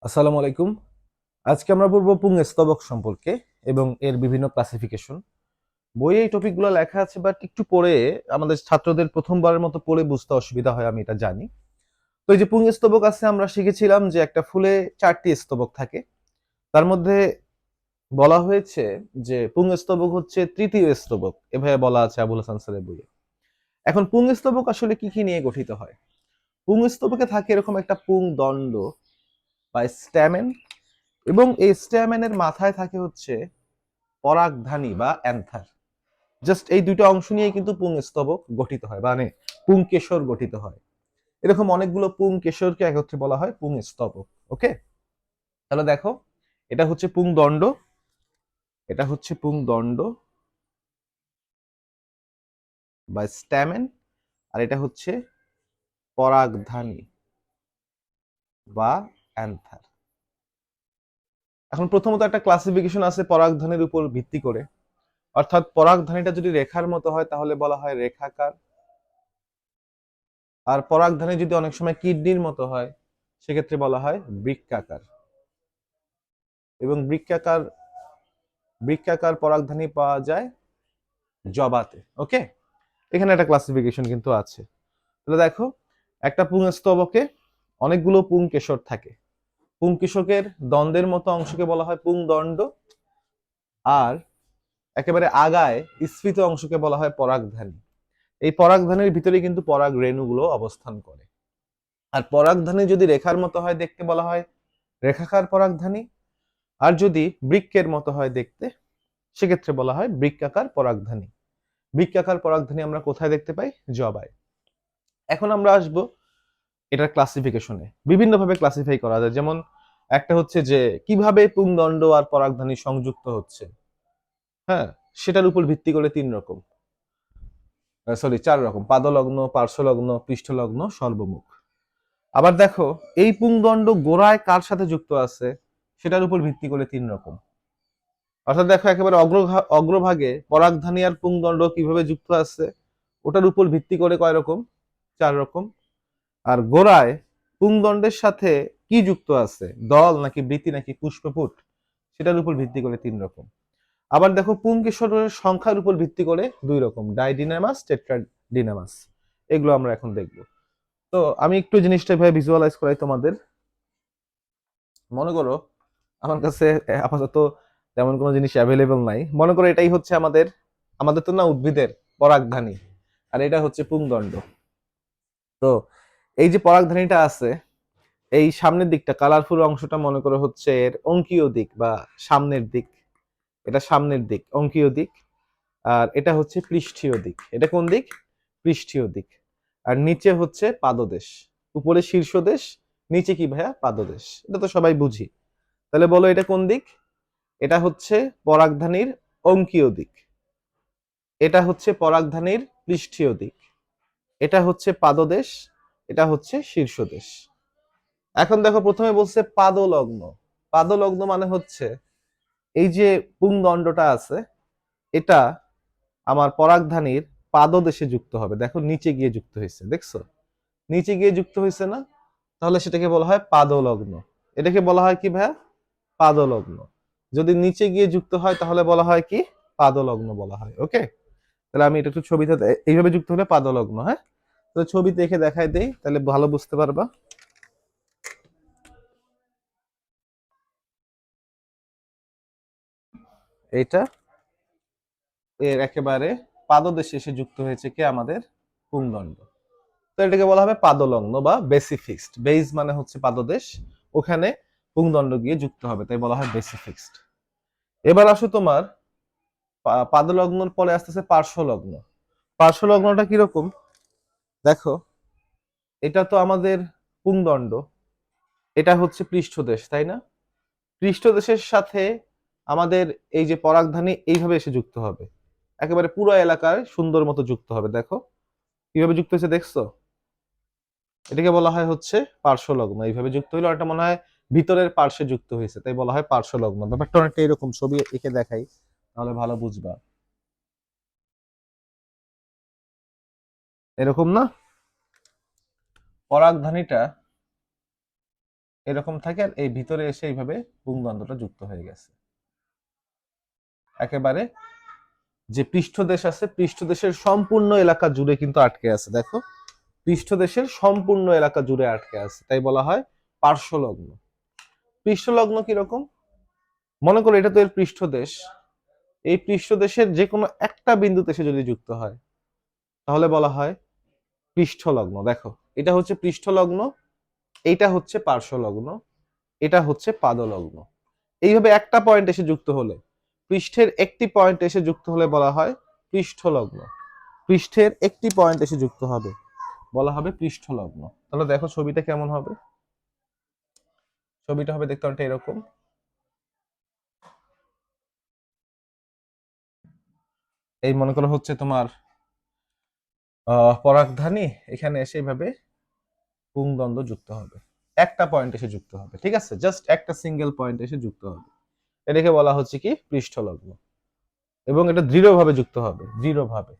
আসসালামু আলাইকুম। আজকে আমরা পড়ব পুংস্তবক সম্পর্কে এবং এর বিভিন্ন ক্লাসিফিকেশন। বইয়ে এই টপিকগুলো লেখা আছে, বাট একটু পড়ে আমাদের ছাত্রদের প্রথমবারের মতো পড়ে বুঝতে অসুবিধা হয়, আমি এটা জানি। তো এই যে পুংস্তবক আছে, আমরা শিখেছিলাম যে একটা ফুলে 4টি স্তবক থাকে। তার মধ্যে বলা হয়েছে যে পুংস্তবক হচ্ছে তৃতীয় স্তবক, এভাবে বলা আছে আবুল হাসান স্যারের বইয়ে। এখন পুংস্তবক আসলে কি কি নিয়ে গঠিত হয়? পুংস্তবকে থাকে এরকম একটা পুংদণ্ড বা স্ট্যামেন, এবং এই স্ট্যামেনের মাথায় থাকে হচ্ছে পরাগধানী বা অ্যান্থার। জাস্ট এই দুটো অংশ নিয়ে কিন্তু পুংস্তবক গঠিত হয়, মানে পুংকেশর গঠিত হয়। এরকম অনেকগুলো পুংকেশরকে একত্রে বলা হয় পুংস্তবক। ওকে, তাহলে দেখো, এটা হচ্ছে পুংদণ্ড, এটা হচ্ছে পুংদণ্ড বা স্ট্যামেন, আর এটা হচ্ছে পরাগধানী বা অ্যান্থার। এখন প্রথমত একটা ক্লাসিফিকেশন আছে পরাগধানীর উপর ভিত্তি করে, অর্থাৎ পরাগধানীটা যদি রেখার মতো হয় তাহলে বলা হয় রেখাকার, আর পরাগধানী যদি অনেক সময় কিডনির মতো হয় সেক্ষেত্রে বলা হয় বৃক্কাকার। এবং বৃক্কাকার বৃক্কাকার পরাগধানী পাওয়া যায় জবাতে। ওকে, এখানে একটা ক্লাসিফিকেশন কিন্তু আছে। তাহলে দেখো, একটা পুংস্তবকে অনেকগুলো পুংকেশর থাকে। পুংকেশকের দ্বন্দ্বের মতো অংশকে বলা হয় পুংদণ্ড, আর একেবারে আগায় স্ফীত অংশকে বলা হয় পরাগধানী। এই পরাগধানীর ভিতরে কিন্তু পরাগ রেণুগুলো অবস্থান করে। আর পরাগধানী যদি রেখার মতো হয় দেখতে বলা হয় রেখাকার পরাগধানী, আর যদি বৃক্কের মতো হয় দেখতে সেক্ষেত্রে বলা হয় বৃক্কাকার পরাগধানী। বৃক্কাকার পরাগধানী আমরা কোথায় দেখতে পাই? জবায়। এখন আমরা আসব এটার ক্লাসিফিকেশনে। বিভিন্নভাবে ক্লাসিফাই করা যায়, যেমন একটা হচ্ছে যে কিভাবে পুংদণ্ড আর পরাগধানী সংযুক্ত হচ্ছে, হ্যাঁ, সেটার উপর ভিত্তি করে 3 রকম, সরি 4 রকম: পাদলগ্ন, পার্শ্বলগ্ন, পৃষ্ঠলগ্ন, সর্বমুখ। আবার দেখো, এই পুংদণ্ড গোড়ায় কার সাথে যুক্ত আছে সেটার উপর ভিত্তি করে 3 রকম। অর্থাৎ দেখো, একেবারে অগ্রভাগে পরাগধানী আর পুংদণ্ড কিভাবে যুক্ত আছে ওটার উপর ভিত্তি করে কয় রকম? 4 রকম। আর গোড়ায় পুংদণ্ডের সাথে কি যুক্ত আছে, দল নাকি বৃতি নাকি পুষ্পপুট, সেটার উপর ভিত্তি করে 3 রকম। আবার দেখো, পুংকেশরের সংখ্যার উপর ভিত্তি করে 2 রকম: ডাইডিনামাস, টেট্রাডিনামাস। এগুলো আমরা এখন দেখব। তো আমি একটু জিনিসটা ভাবে ভিজুয়ালাইজ করাই তোমাদের। মনে করো আমার কাছে আপাতত তেমন কোনো জিনিস অ্যাভেলেবল নাই। মনে করো এটাই হচ্ছে আমাদের আমাদের তো না উদ্ভিদের পরাগধানী, আর এটা হচ্ছে পুংদণ্ড। তো এই যে পরাগধানীটা আছে, এই সামনের দিকটা কালারফুল অংশটা মনে করো হচ্ছে এর অঙ্কীয় দিক বা সামনের দিক। এটা সামনের দিক, অঙ্কীয় দিক। আর এটা হচ্ছে পৃষ্ঠীয় দিক। এটা কোন দিক? পৃষ্ঠীয় দিক। আর নিচে হচ্ছে পাদদেশ। উপরে শীর্ষদেশ, নিচে কি ভাইয়া? পাদদেশ। এটা তো সবাই বুঝি। তাহলে বলো এটা কোন দিক? এটা হচ্ছে পরাগধানীর অঙ্কীয় দিক, এটা হচ্ছে পরাগধানীর পৃষ্ঠীয় দিক, এটা হচ্ছে পাদদেশ, এটা হচ্ছে শীর্ষদেশ। এখন দেখো, প্রথমে বলছে পাদলগ্ন। পাদলগ্ন মানে হচ্ছে এই যে পুংদণ্ডটা আছে, এটা আমার পরাগধানীর পাদদেশে যুক্ত হবে। দেখো নিচে গিয়ে যুক্ত হয়েছে, দেখছো? নিচে গিয়ে যুক্ত হয়েছে না? তাহলে সেটাকে বলা হয় পাদলগ্ন। এটাকে বলা হয় কি ভাইয়া? পাদলগ্ন। যদি নিচে গিয়ে যুক্ত হয় তাহলে বলা হয় কি? পাদলগ্ন বলা হয়। ওকে, তাহলে আমি এটা একটু ছবিতে এইভাবে যুক্ত হলে পাদলগ্ন। হ্যাঁ, তো ছবি দেখে দেখাই দেই, তাহলে ভালো বুঝতে পারবা। এইটা এর একেবারে পাদদেশে এসে যুক্ত হয়েছে কে? আমাদের পুংদণ্ড। তো এটাকে বলা হবে পাদলগ্ন বা বেসিফিক্সড। বেস মানে হচ্ছে পাদদেশ, ওখানে পুংদণ্ড গিয়ে যুক্ত হবে, তাই বলা হয় বেসিফিক্সড। এবার আসো তোমার পাদলগ্নর পরে আসতেছে পার্শ্বলগ্ন। পার্শ্বলগ্নটা কিরকম? দেখো, এটা তো আমাদের পুংদণ্ড, এটা হচ্ছে পৃষ্ঠদেশ, তাই না? পৃষ্ঠদেশের সাথে আমাদের এই যে পরাগধানী এইভাবে এসে যুক্ত হবে, একেবারে পুরো এলাকায় সুন্দর মতো যুক্ত হবে। দেখো কিভাবে যুক্ত হয়েছে, দেখছো? এটাকে বলা হয় হচ্ছে পার্শ্বলগ্ন। এইভাবে যুক্ত হইলো, এটা মনে হয় ভিতরের পার্শ্বে যুক্ত হয়েছে, তাই বলা হয় পার্শ্বলগ্ন। ব্যাপারটা অনেকটা এরকম, ছবি এঁকে দেখাই তাহলে ভালো বুঝবা। এরকম না? পরাগধানীটা এরকম থাকে, আর এই ভিতরে এসে এইভাবে পুংদণ্ডটা যুক্ত হয়ে গেছে। একেবারে যে পৃষ্ঠদেশ আছে, পৃষ্ঠদেশের সম্পূর্ণ এলাকা জুড়ে কিন্তু আটকে আছে। দেখো, পৃষ্ঠদেশের সম্পূর্ণ এলাকা জুড়ে আটকে আছে, তাই বলা হয় পার্শ্বলগ্ন। পৃষ্ঠলগ্ন কিরকম? মনে করো এটা তো এর পৃষ্ঠদেশ, এই পৃষ্ঠদেশের যে কোনো একটা বিন্দুতে এসে যদি যুক্ত হয় তাহলে বলা হয় পৃষ্ঠলগ্ন। দেখো, এটা হচ্ছে পৃষ্ঠলগ্ন, এইটা হচ্ছে পার্শ্বলগ্ন, এটা হচ্ছে পাদলগ্ন। এইভাবে একটা পয়েন্ট এসে যুক্ত হলে, পৃষ্ঠের একটি পয়েন্ট এসে যুক্ত হলে বলা হয় পৃষ্ঠলগ্ন। পৃষ্ঠের একটি পয়েন্ট এসে যুক্ত হবে বলা হবে পৃষ্ঠলগ্ন। তাহলে দেখো ছবিটা কেমন হবে। ছবিটা হবে দেখতে অনেকটা এরকম। এই মনে করো হচ্ছে তোমার পরাগধানী, এখানে এসে এইভাবে পুংদণ্ড যুক্ত হবে, একটা পয়েন্ট এসে যুক্ত হবে। ঠিক আছে, জাস্ট একটা সিঙ্গেল পয়েন্ট এসে যুক্ত হবে, এটাকে বলা হচ্ছে কি পৃষ্ঠলগ্ন। এবং এটা দৃঢ়ভাবে যুক্ত হবে, দৃঢ়ভাবে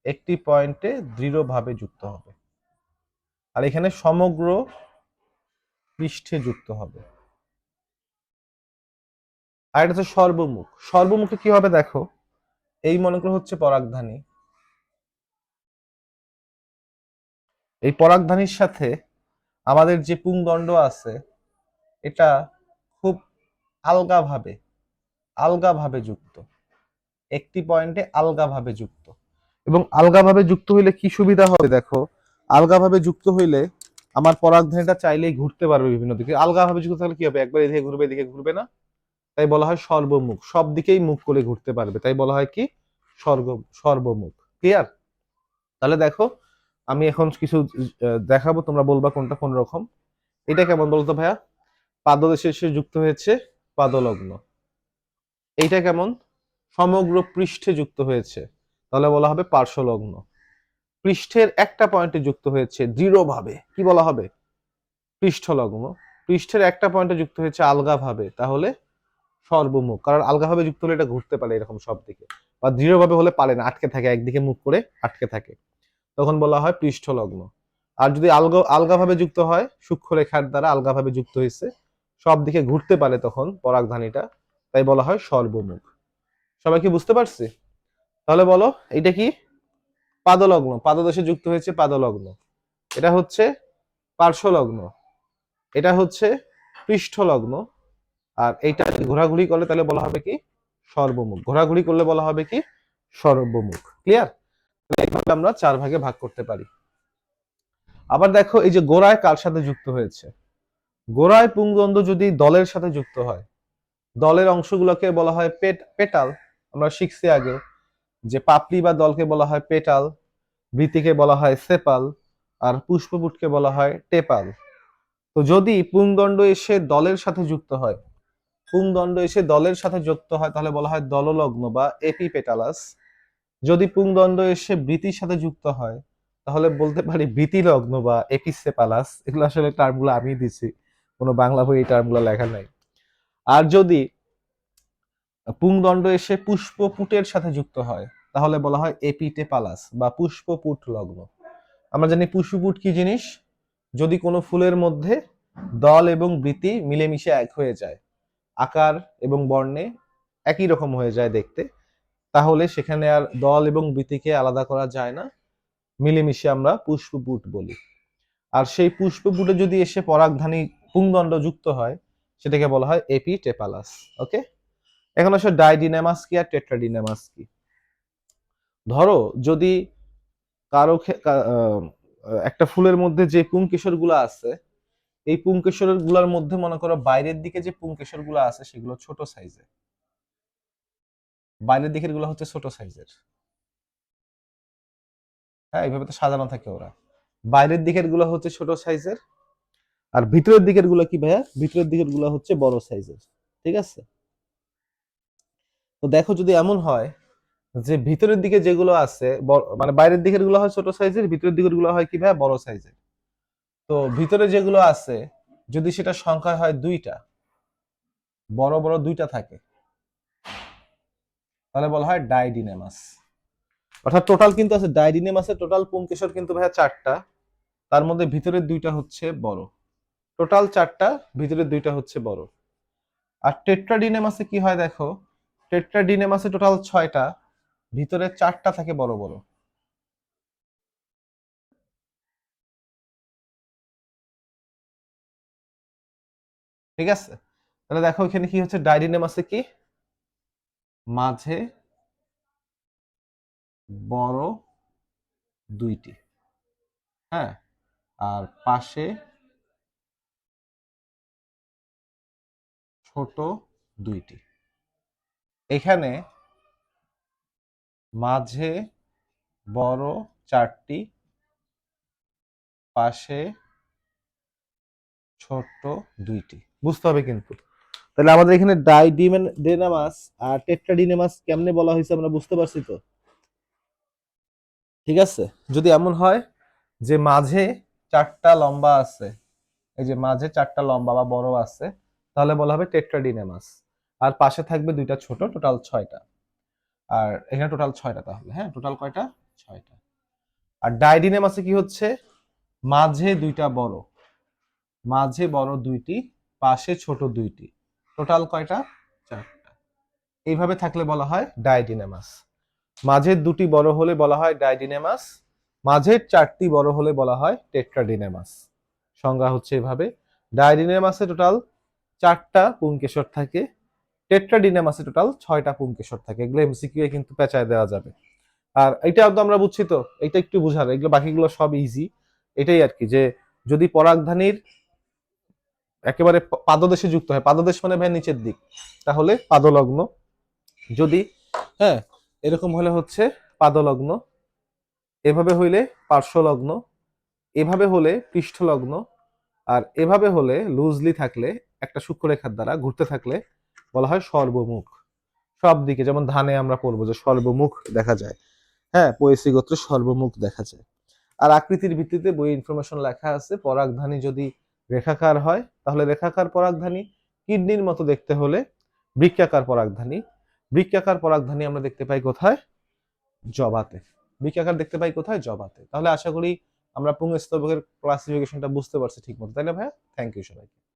একটি পয়েন্টে দৃঢ়ভাবে যুক্ত হবে, আর এখানে সমগ্র পৃষ্ঠে যুক্ত হবে। আর এটা হচ্ছে সর্বমুখ। সর্বমুখে কি হবে দেখো, এই মনে করো হচ্ছে পরাগধানী, এই পরাগধানীর সাথে আমাদের যে পুংদণ্ড আছে এটা খুব আলগাভাবে আলগাভাবে যুক্ত, একটি পয়েন্টে আলগাভাবে যুক্ত। এবং আলগাভাবে যুক্ত হইলে কি সুবিধা হবে দেখো, আলগাভাবে যুক্ত হইলে আমার পরাগধানীটা চাইলেই ঘুরতে পারবে বিভিন্ন দিকে। আলগাভাবে যুক্ত থাকলে কি হবে, একবার এদিকে ঘুরবে এদিকে ঘুরবে না, তাই বলা হয় সর্বমুখ, সব দিকেই মুখ করে ঘুরতে পারবে, তাই বলা হয় কি সর্বমুখ। ক্লিয়ার? তাহলে দেখো, আমি এখন কিছু দেখাবো, তোমরা বলবা কোনটা কোন রকম। এটা কেমন বলতো ভাইয়া? পাদদেশে এসে যুক্ত হয়েছে পাদলগ্ন। এইটা কেমন? সমগ্র পৃষ্ঠে যুক্ত হয়েছে, তাহলে বলা হবে পার্শ্বলগ্ন। পৃষ্ঠের একটা পয়েন্টে যুক্ত হয়েছে দৃঢ়ভাবে, কি বলা হবে? পৃষ্ঠলগ্ন। পৃষ্ঠের একটা পয়েন্টে যুক্ত হয়েছে আলগাভাবে, তাহলে সর্বমুখ। কারণ আলগাভাবে যুক্ত হলে এটা ঘুরতে পারে এরকম সব দিকে, বা দৃঢ়ভাবে হলে পারে না, আটকে থাকে, একদিকে মুখ করে আটকে থাকে, তখন বলা হয় পৃষ্ঠলগ্ন। আর যদি আলগাভাবে যুক্ত হয়, সূক্ষ্ম রেখার দ্বারা আলগাভাবে যুক্ত হয়েছে, সব দিকে ঘুরতে পারে তখন পরাগধানীটা, তাই বলা হয় সর্বমুখ। সবাই কি বুঝতে পারছি? তাহলে বলো, এটা কি? পাদলগ্ন, পাদদেশে যুক্ত হয়েছে পাদলগ্ন। এটা হচ্ছে পার্শ্বলগ্ন, এটা হচ্ছে পৃষ্ঠলগ্ন। আর এইটা ঘোরাঘুরি করলে তাহলে বলা হবে কি সর্বমুখ। ঘোরাঘুরি করলে বলা হবে কি সর্বমুখ। ক্লিয়ার? এইভাবে আমরা 4 ভাগে ভাগ করতে পারি। আবার দেখো, এই যে গোড়ায় কার সাথে যুক্ত হয়েছে? গোড়ায় পুংদণ্ড যদি দলের সাথে যুক্ত হয়, দলের অংশগুলোকে বলা হয় পেটাল। আমরা শিখছি আগে যে পাপড়ি বা দলকে বলা হয় পেটাল, বৃতিকে বলা হয় সেপাল, আর পুষ্পপুটকে বলা হয় টেপাল। তো যদি পুংদণ্ড এসে দলের সাথে যুক্ত হয়, পুংদণ্ড এসে দলের সাথে যুক্ত হয় তাহলে বলা হয় দললগ্ন বা এপিপেটালাস। যদি পুংদণ্ড এসে বৃতির সাথে যুক্ত হয় তাহলে বলতে পারি বৃতিলগ্ন বা এপিসেপালাস। এগুলো আসলে টার্মগুলো আমি দিছি, কোনো বাংলা বই এই টার্মগুলো লেখা নাই। আর যদি পুংদণ্ড এসে পুষ্পপুটের সাথে যুক্ত হয় তাহলে বলা হয় এপিটেপালাস বা পুষ্পপুট লগ্ন। আমরা জানি পুষ্পপুট কি জিনিস। যদি কোনো ফুলের মধ্যে দল এবং বৃতি মিলেমিশে এক হয়ে যায়, আকার এবং বর্ণে একই রকম হয়ে যায় দেখতে, তাহলে সেখানে আর দল এবং বৃতিকে আলাদা করা যায় না, মিলেমিশে আমরা পুষ্পপুট বলি। আর সেই পুষ্পপুটে যদি এসে পরাগধানী পুংদণ্ড যুক্ত হয় সেটাকে বলা হয় এপিটেপালাস। ওকে, এখন আসলে ডাইডিনামাস কি আর টেট্রাডিনামাস কি। ধরো যদি কারো একটা ফুলের মধ্যে যে পুংকেশর গুলো আছে, এই পুংকেশর গুলার মধ্যে মনে করো বাইরের দিকে যে পুংকেশর গুলো আছে সেগুলো ছোট সাইজের, বাইরের দিকের গুলো হচ্ছে ছোট সাইজের। হ্যাঁ, এইভাবে তো সাজানো থাকে ওরা। বাইরের দিকের গুলো হচ্ছে ছোট সাইজের, আর ভিতরের দিকের গুলো কি ভাইয়া? ভিতরের দিকের গুলো হচ্ছে বড় সাইজের। ঠিক আছে? তো দেখো, যদি এমন হয় যে ভিতরের দিকে যেগুলো আছে মানে বাইরের দিকের গুলো হয় ছোট সাইজের, ভিতরের দিকের গুলো হয় কি ভাইয়া বড় সাইজের। তো ভিতরে যেগুলো আছে যদি সেটা সংখ্যা হয় 2টা, বড় বড় 2টা থাকে, তাহলে বলা হয় ডাইডিনেমাস। অর্থাৎ টোটাল কিন্তু আছে ডাইডিনেমাসের টোটাল পুংকেশর কিন্তু ভাইয়া 4টা, তার মধ্যে ভিতরের 2টা হচ্ছে বড়, টোটাল 4টা, ভিতরে 2টা হচ্ছে বড়। আর টেট্রাডিনেমাসে কি হয় দেখো, টেট্রাডিনেমাসে টোটাল 6টা, ভিতরে 4টা থাকে বড় বড়। ঠিক আছে, তাহলে দেখো এখানে কি হচ্ছে, ডাইডিনেমাসে কি মাঝে বড় 2টি, হ্যাঁ, আর পাশে ছোট 2টি। এখানে মাঝে বড় 4টি, পাশে ছোট 2টি, বুঝতে হবে কিন্তু। তাহলে আমাদের এখানে ডাইডিনেমাস আর টেট্রাডিনেমাস কেমনে বলা হয়েছে আমরা বুঝতে পারছি তো। ঠিক আছে, যদি এমন হয় যে মাঝে 4টা লম্বা আছে, এই যে মাঝে 4টা লম্বা বা বড় আছে, তাহলে বলা হবে টেট্রাডিনেমাস। আর পাশে থাকবে 2টা ছোট, টোটাল 6টা। আর এখানে টোটাল 6টা, তাহলে হ্যাঁ টোটাল কয়টা, 6টা। আর ডাইডিনেমাসে কি হচ্ছে, মাঝে 2টা বড়, মাঝে বড় 2টি, পাশে ছোট 2টি, টোটাল কয়টা, 4টা। এইভাবে থাকলে বলা হয় ডাইডিনেমাস। মাঝের 2টি বড় হলে বলা হয় ডাইডিনেমাস, মাঝের 4টি বড় হলে বলা হয় টেট্রাডিনেমাস। সংজ্ঞা হচ্ছে এভাবে। ডাইডিনেমাসে টোটাল 4টা পুংকেশর থাকে, টেট্রাডিনেমাসে টোটাল 6টা পুংকেশর থাকে। এগুলো এমসিকিউ এ কিন্তু পেঁচায় দেওয়া যাবে। আর এটা তো আমরা বুঝছি তো, এটা একটু বুঝার, এগুলো বাকিগুলো সব ইজি। এটাই আর কি, যে যদি পরাগধানীর একেবারে পাদদেশে যুক্ত হয়, পাদদেশ মানে ভাই নিচের দিক, তাহলে পাদলগ্ন। যদি হ্যাঁ এরকম হলে হচ্ছে পাদলগ্ন, এভাবে হইলে পার্শ্বলগ্ন, এভাবে হলে পৃষ্ঠলগ্ন, আর এভাবে হলে লুজলি থাকলে একটা সূক্ষ্মরেখার দ্বারা ঘুরতে থাকলে বলা হয় সর্বমুখ। সব দিকে, যেমন ধানে আমরা পড়বো যে সর্বমুখ দেখা যায়, হ্যাঁ পোয়েসি গোত্রে সর্বমুখ দেখা যায়। আর আকৃতির ভিত্তিতে বই ইনফরমেশন লেখা আছে, পরাগধানী যদি রেখাকার হয় তাহলে রেখাকার পরাগধানী, কিডনির মতো দেখতে হলে বৃক্কাকার পরাগধানী। বৃক্কাকার পরাগধানী আমরা দেখতে পাই কোথায়, জবাতে। বৃক্কাকার দেখতে পাই কোথায়, জবাতে। তাহলে আশা করি আমরা পুংস্তবকের ক্লাসিফিকেশনটা বুঝতে পারছি ঠিক মতো, তাই না ভাইয়া? থ্যাংক ইউ সবাইকে।